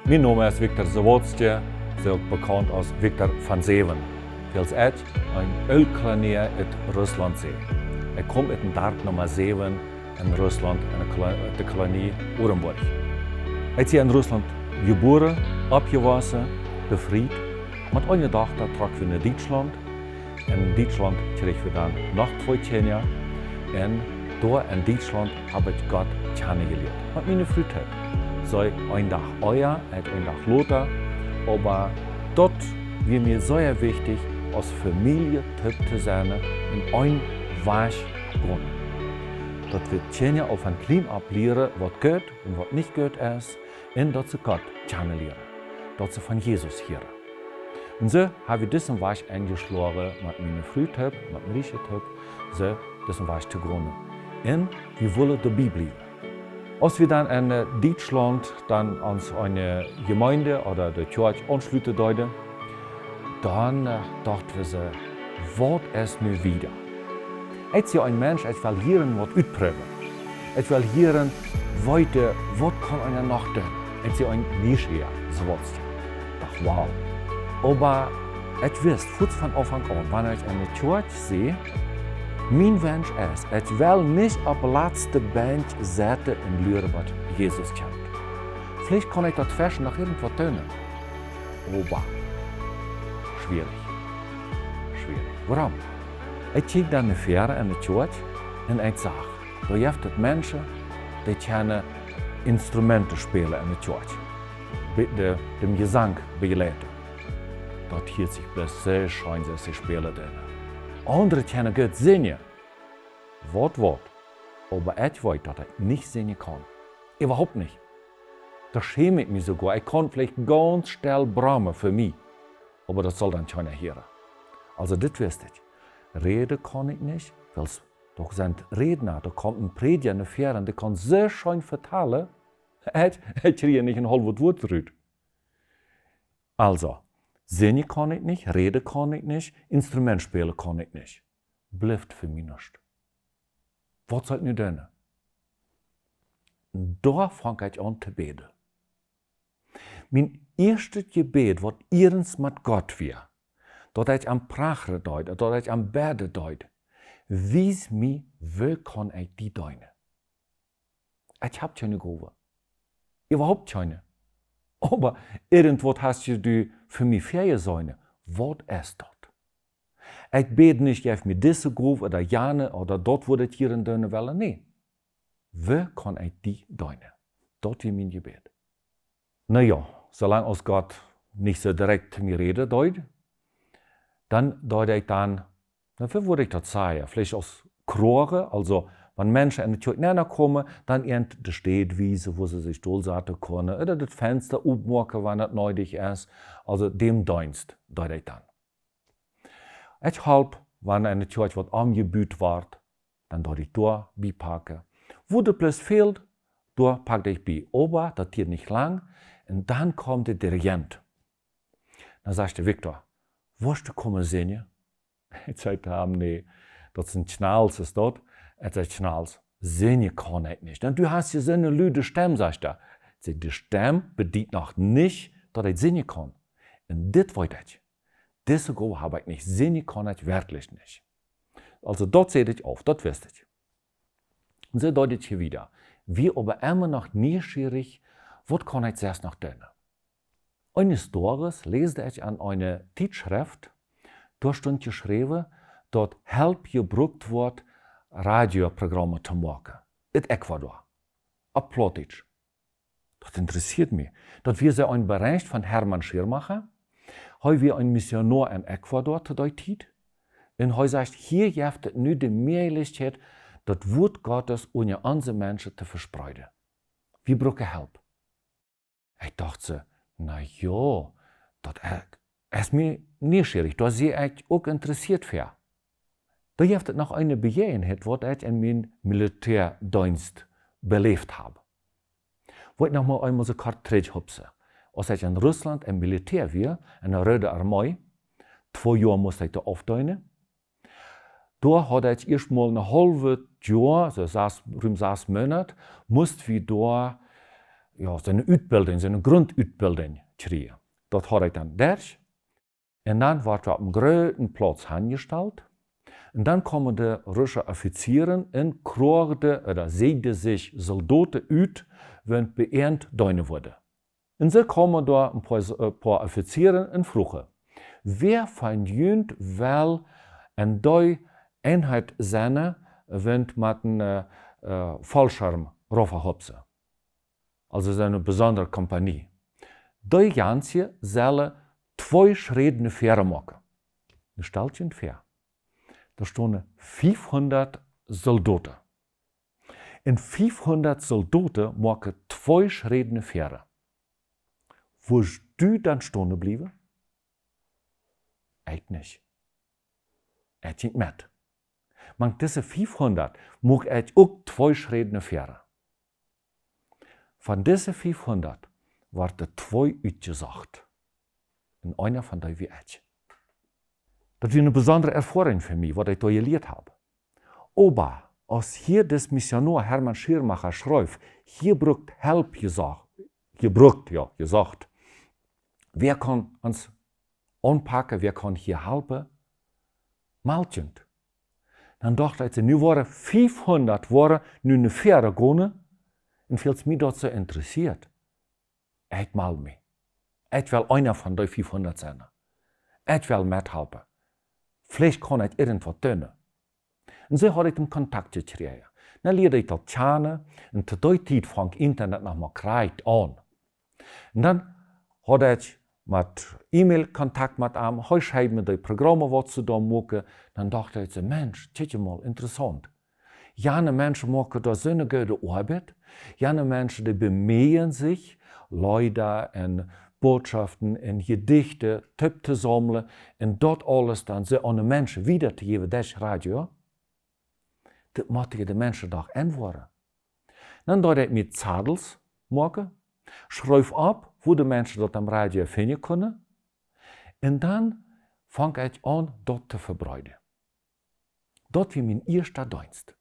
Mijn naam is Victor Zawodski, ook bekannt als Victor van Zeven. Veels uit een uilklanier uit Ruslandzee. Ik kom uit een dorp nummer 7 in Rusland, in de kolonie Orenburg. Ik ben in Rusland geboren, opgewassen, bevrijd. Met een dag trokken we naar Duitsland. In Duitsland kregen we dan nog 2 Kinder. En door in Duitsland heb ik God kennengelernt. Met mijn vrienden. Zo een dag euer, een dag later. Aber dat war mir sehr wichtig, als Familie te zijn in een Waschgrund. Dat we Kinder auf een klein ab leren wat gut en wat niet gut is. En dat ze God kennenlernen. Dat ze van Jezus hören. Und so habe ich diesen Wasch eingeschlagen mit meiner Frühtöp, mit meiner Riechentöp, so diesen Wasch zu gründen. Und wir wollen dabei bleiben. Als wir dann in Deutschland dann uns eine Gemeinde oder die Kirche anschließen wollten, dann dachten wir so, was ist nun wieder? Ich bin ein Mensch, ich will hier was ausprobieren. Ich will hier weiter, was kann einer noch tun? Ich bin ein Nischherr, so was. Ich dachte, wow. Aber ich wusste von Anfang an, wenn ich in der Kirche sehe, mein Wunsch ist, ich will nicht auf der letzten Bench sitzen und lernen, was Jesus kennt. Vielleicht kann ich das fest nach irgendwas tun. Aber schwierig. Schwierig. Warum? Ich kijk dann nachher in der Kirche und ich sage, da gibt es Menschen, die können Instrumente spielen in der Kirche. Mit dem Gesang begleiten. Dat hielt sich bloß sehr schön, dass sie spielen. Andere können gut singen. Wort. Aber ich weiß, dass ich nicht singen kann. Überhaupt nicht. Da schäme ich mich sogar. Ich kann vielleicht ganz still brummen für mich. Aber das soll dann keiner hören. Also das wusste ich. Reden kann ich nicht, weil doch sind Redner, da kommt ein Prediger nachher und der kann sehr schön vertellen. Ich kriege nicht ein halbes Wort zurück. Also, singen kann ich nicht, reden kann ich nicht, Instrument spielen kann ich nicht. Bleibt für mich nicht. Was soll ich nun tun? Da fange ich an zu beten. Mein erstes Gebet, was ehrens mit Gott war, dass ich am Prachen deute, dass ich am Beten deute, wies mir, wo kann ich die tun? Ich habe keine Gabe. Überhaupt keine. Aber irgendwas hast du für mich vorgesehen. Was ist das? Ich bete nicht, gib mir diese Gruppe oder jene oder dort, wo das hier in deine Welle. Nein. Wo kann ich die tun? Das ist mein Gebet. Naja, solange aus Gott nicht so direkt zu mir redet, dann deute ich dann, wie würde ich das sagen? Vielleicht aus Kroge, also wenn Menschen in die Kirche näher kommen, dann die Städtwiese, wo sie sich durchsetzen können, oder das Fenster aufmachen, wenn das nötig ist. Also dem Dienst, deute ich dann. Ich halb, wenn in der Kirche was angebüht wird, dann deute ich da beipacken. Wo das bloß fehlt, da packe ich bei. Aber das geht nicht lang. Und dann kommt der Dirigent. Dann sagt der Victor, willst du kommen singen? Ich sagte, nee, das sind Schnalls, ist dort. Er sagt, Schnalls, singen kann ich nicht. Und du hast ja so eine lüde Stimme, sagt er. Die Stimme bedient noch nicht, dass ich singen kann. Und das wollte ich. Diese Gabe habe ich nicht. Singen kann ich wirklich nicht. Also dort sehe ich auf, das wusste ich. Und so deute ich hier wieder. Wir aber immer noch neugierig, was kann ich zuerst noch tun? Eines Tages lese ich an einer Tischschrift, da stand geschrieben, dass Help gebraucht wird, Radioprogramme zu machen. In Ecuador. Auf Plattdeutsch. Das interessiert mich. Dass wir so einen Bereich von Hermann Schirmacher, haben wir einen Missionar in Ecuador zu deutet. Und er sagt, hier gibt es nur die Möglichkeit, das Wort Gottes unter unsere Menschen zu verspreiten. Wir brauchen Hilfe. Ich dachte, na ja, das ist mir neugierig, da sehe ich auch interessiert für. Da gibt es noch eine Begebenheit, die ich in meinem Militärdienst belebt habe. Wo ich noch mal einmal so kurz zurückhupse. Als ich in Russland im Militär war, in der Roten Armee, 2 Jahre musste ich da aufdienen. Da hatte ich erst mal ein halbes Jahr, so rund 6 Monate, mussten wir da ja, seine Utbildung, seine Grundutbildung kriegen. Dat had ik dan durch. En dan wordt er op een grote plaats aangestellt. En dan komen de Russische Offizieren en kroegden oder zeiden zich soldaten uit, wenn beënt duinen worden. En ze komen daar een paar Offizieren en vroegen, wer van jullie wel een die eenheid zijn, wenn met een Fallschirm raufhopsen? Also seine besondere Kompanie. Die ganze zullen 2 Schritten Fähre machen. Een steltje Fähre. Da stonden 500 Soldaten. En 500 Soldaten maken 2 Schritten Fähre. Wo du dann stonden blijven? Ich nicht. Ich ging mit. Maar diese 500 mag ich auch 2 Schritten Fähre. Von diesen 500 werden 2 uitgezocht. En einer von denen wie ich. Das war eine besondere Erfahrung für mich, was ich da gelernt habe. Aber als hier das Missionar Hermann Schirmacher schreibt, hier braucht Help gesagt, wer kann uns anpacken, wer kann hier helfen? Maltjend. Dann dachte ich, nu waren 500 nu eine Fähre gegangen und fühlt mich dort so interessiert. Ich mal mich. Ich will einer von den 500 sein. Ich will mithelfen. Vielleicht kann ich irgendwas tun. Und so habe ich den Kontakt gekriegt. Dann lernte ich das kennen und zu der Zeit fang Internet noch mal gerade an. Und dann hatte ich mit E-Mail Kontakt mit ihm, heute schreiben wir die Programme, was sie da machen. Dann dachte ich, Mensch, das ist mal interessant. Jene Menschen machen da so eine gute Arbeit. Jene Menschen, die bemühen sich, Leute und Botschaften und Gedichte zu sammeln und dort alles dann so an die Menschen wiederzugeben, das Radio. Das möchte ich den Menschen doch antworten. Dann darf ich mit Zadels machen, schreibe ab, wo die Menschen dort am Radio finden können. Und dann fange ich an, dort zu verbreiten. Dort wie mein erster Dienst.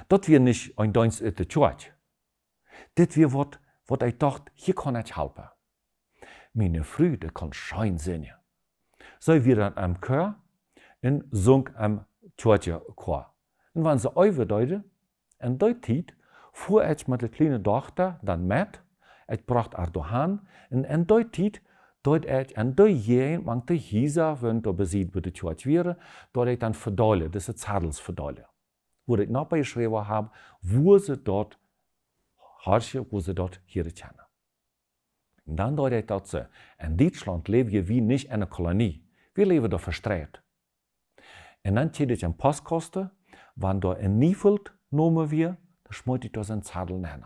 Dort wie nicht ein Dienst in der Kirche. Das wie was ich dachte, hier kann ich helfen. Meine Frau, die kann schön singen. Sie wir dann am Chor und sang am Kirchenchor. Und wenn sie überdeuten, in der Zeit fuhr ich mit der kleinen Tochter dann mit, ich brachte sie dahin, und in der Zeit dort ich an der Jahr, manche Häuser, wenn da besiegt bei der Kirche wäre, dort ich dann verdeutlichen, das ist Zadels verdeutlichen. Wo ich noch beschrieben habe, wo sie dort herrschen, wo sie dort hier kennen. Und dann dort ich dazu, in Deutschland leben wir wie nicht in einer Kolonie. Wir leben da verstreut. Und dann steht ich am Postkasten, wenn da ein Niefeld genommen wird, dann schmeißt ich da so einen Zadel rein.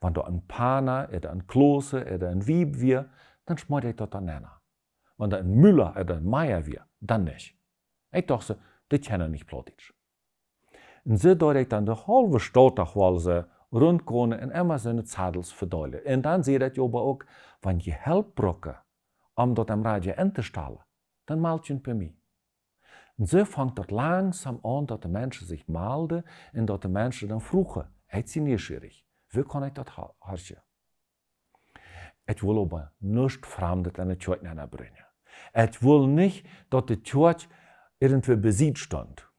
Wenn da ein Pana oder ein Klose oder ein Wieb wird, dann schmeißt ich das dann rein. Wenn da ein Müller oder ein Meier wird, dann nicht. Ich dachte, das kennen nicht Plattdeutsch. Und so dort ich dann die halbe Stadt weil sie rundgehen und immer so eine Zadels verdeutlichen. Und dann seht ihr aber auch, wenn je Hilfe brauchen, um dort am Radio einzustellen, dann meldet ihr bei mir. Und so fängt das langsam an, dass die Menschen sich melden und dass die Menschen dann fragen, ich bin neugierig, wie kann ich das herrschen? Ich will aber nichts Fremdes in die Kirche bringen. Ich will nicht, dass die Kirche irgendwie besiegt stand.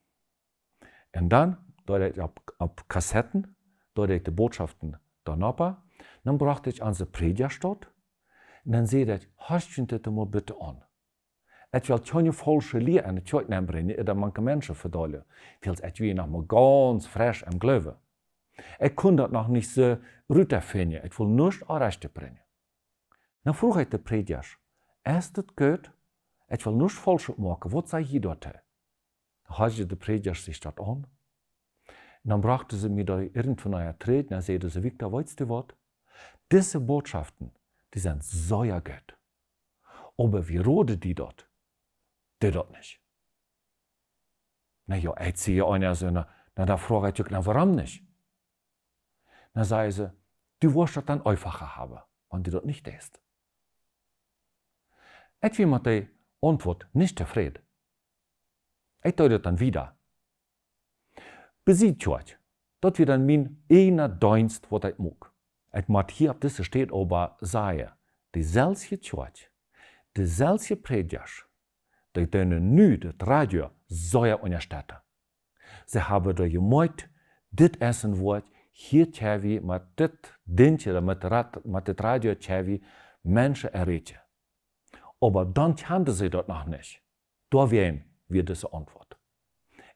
Und dann, da ich auf Kassetten, da ich die Botschaften danach, dann brachte ich an die Predigerstadt und dann sehe ich, hörst du das mal bitte an. Ich will keine falsche Lehre in die Kirche bringen oder manche Menschen verdeutlichen. Ich will noch mal ganz frisch am Glauben. Ich kann das noch nicht so runterfinden. Ich will nichts Rechte bringen. Dann frage ich den Prediger, ist das gut? Ich will nichts falsch machen. Was sei ich dort? Dann hörte der Prediger sich das an. Und dann brachte sie mir da irgendwo neuer Tritt. Dann sagte sie, Victor, weißt du was? Diese Botschaften, die sind so gut. Aber wie roden die dort? Die dort nicht. Na ja, ich sehe einer so, da frage ich, warum nicht? Dann sagen sie, du wirst das dann einfacher haben, wenn du das nicht ist. Ich bin mit der Antwort nicht zufrieden. Ich tue das dann wieder. Besieht euch, das wird dann mein einer Dienst, was ich mag. Ik moet hier op deze steed over zeggen, dezelfde Kirche, dezelfde predikers, die kunnen nu de radio zo ondersteunen. Ze hebben er gemoeid, dit is een woord, hier tjevi, met dit dingetje, met het radio tjevi, mensen erreichen. Aber dan kenden ze dat nog niet. Door wem wird deze antwoord.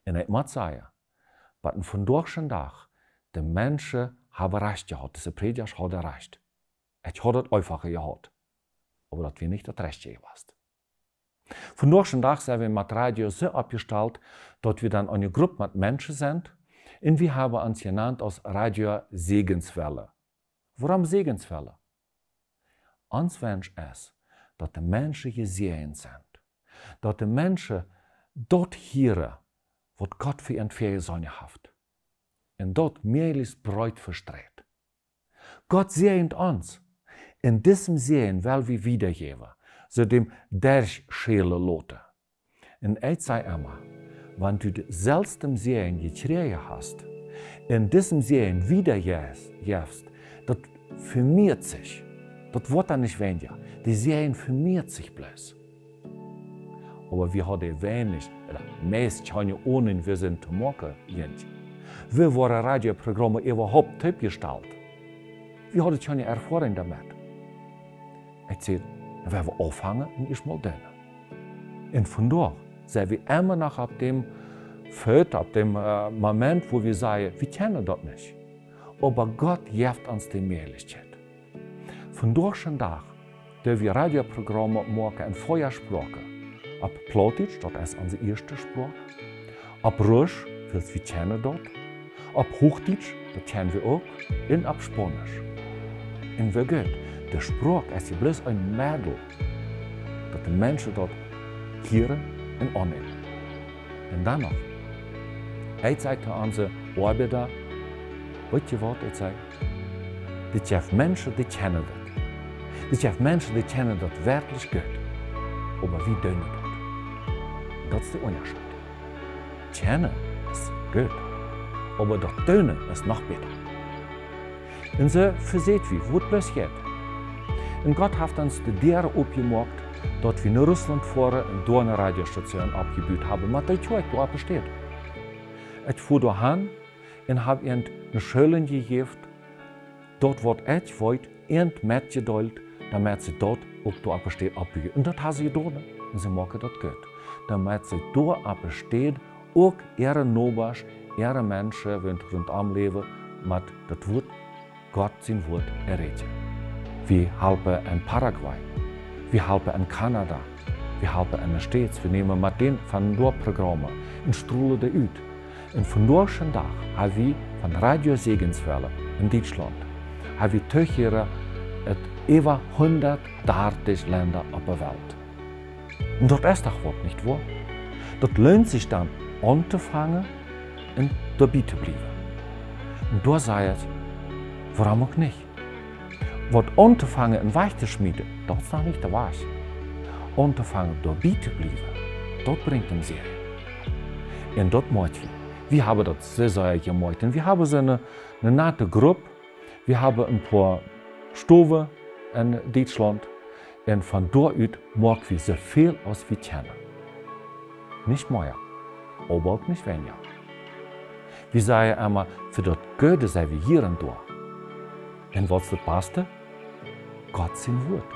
En ik moet zeggen, wat een vandaag dag, de mensen hebben recht gehad, deze predikers hadden recht. Ik had het einfacher gehad, aber dat wir nicht das Rechte geweest. Vandaag dag zijn we met radio zo opgesteld, dat we dan een groep met mensen zijn, en we hebben ons genannt als Radio Segenswelle. Waarom Segenswelle? Ons wens is, dat de mensen gezien zijn. Dat de mensen dort hieren, wat God voor een verzonnen heeft. En dat meerlijks breut verstreut. God zegt ons, in diesem Sehen will wir wiedergeben, so dem Derschschäle loten. Und ich sage immer, wenn du selbstem Sehen gekriegt hast, in diesem Sehen wiedergibst, das vermehrt sich. Das wird dann nicht weniger. Die Sehen vermehrt sich bloß. Aber wir haben wenig, oder meist schon ohne wir sind zu machen, wir waren Radioprogramme überhaupt abgestellt. Wir haben schon Erfahrung damit. Ich sage, dann werden wir aufhängen und ich mal dünner. Und von dort sind wir immer noch auf dem Feld, auf dem Moment, wo wir sagen, wir kennen das nicht. Aber Gott gibt uns die Möglichkeit. Von dort schon da, dürfen wir Radioprogramme machen in Feuersprache. Auf Plattdeutsch, das ist unsere erste Sprache. Auf Russisch, wir kennen das. Auf Hochdeutsch, das kennen wir auch. Und auf Spanisch. Und wie geht? De Sprache ist bloß ein Mittel, dat de mensen dat hören und annehmen. Und dann noch, ich sage zu unseren Arbeiter, weißt du was ich sage? Die gibt Menschen, die kennen das. Die gibt Menschen, die kennen das wirklich gut. Aber wie tun das? Das ist der Unterschied. Kennen ist gut, aber das tun ist noch besser. Und so verseht wie, wo es bloß geht. Und Gott hat uns die Dere aufgemacht, dass wir in Russland fahren und dort eine Radiostation abgebaut haben. Aber das Zeug dort besteht. Ich fuhr dahin und habe ihnen eine Schule gegeben, dort wird ich wollte, und mitgeteilt, damit sie dort auch dort besteht abbauen. Und das haben sie getan. Und sie machen das gut. Damit sie dort besteht, auch ihre Nobers, ihre Menschen, die rundum leben, mit das Wort, Gott sein Wort erreichen. Wir helfen in Paraguay, wir helfen in Kanada, wir helfen in den States. Wir nehmen mit den von dort Programmen und strahlen die aus. Und von dort schon da haben wir von Radio Segenswelle in Deutschland, haben wir Töchter in über 130 Länder auf der Welt. Und das ist doch was, nicht wahr? Das lohnt sich dann anzufangen und dabei zu bleiben. Und da sage ich, warum auch nicht? Was anzufangen in Weich zu schmieden, das ist noch nicht der Wahrheit. Anzufangen dabei zu bleiben, das bringt uns sehr. Und das machen wir. Wir haben das sehr gemacht. Und wir haben so eine nette Gruppe. Wir haben ein paar Stoven in Deutschland. Und von dort aus machen wir so viel, als wir kennen. Nicht mehr, aber auch nicht weniger. Wir sagen immer, für das Gute sind wir hier und da. Und was ist das Beste? Gott sein Wort.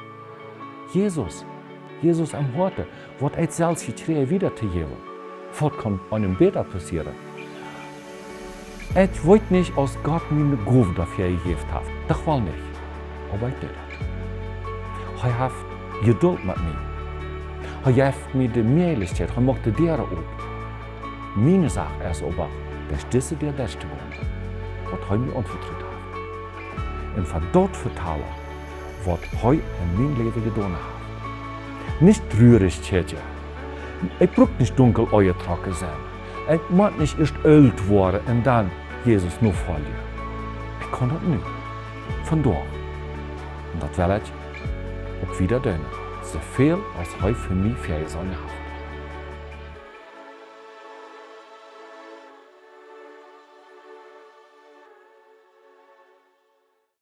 Jesus am Worte, was er selbst gekriegt wiederzugeben. Was kann einem besser passieren? Ich wollte nicht, als Gott mir eine Gabe dafür gegeben hat. Das will nicht. Aber ich tue das. Er hat Geduld mit mir. Er hat mir die Möglichkeit, er macht die Türen auf. Meine Sache ist aber, dass diese der letzte Grund, was er mir anvertraut hat. Und von dort vertellen, was er in meinem Leben getan hat. Nicht traurig, Tjetja. Ich brauche nicht dunkel euer trocken sein. Ich muss nicht erst alt werden und dann Jesus nur folgen. Ich kann das nicht. Von dort. Und das will ich auch wieder tun. So viel, als er für mich für seine hat.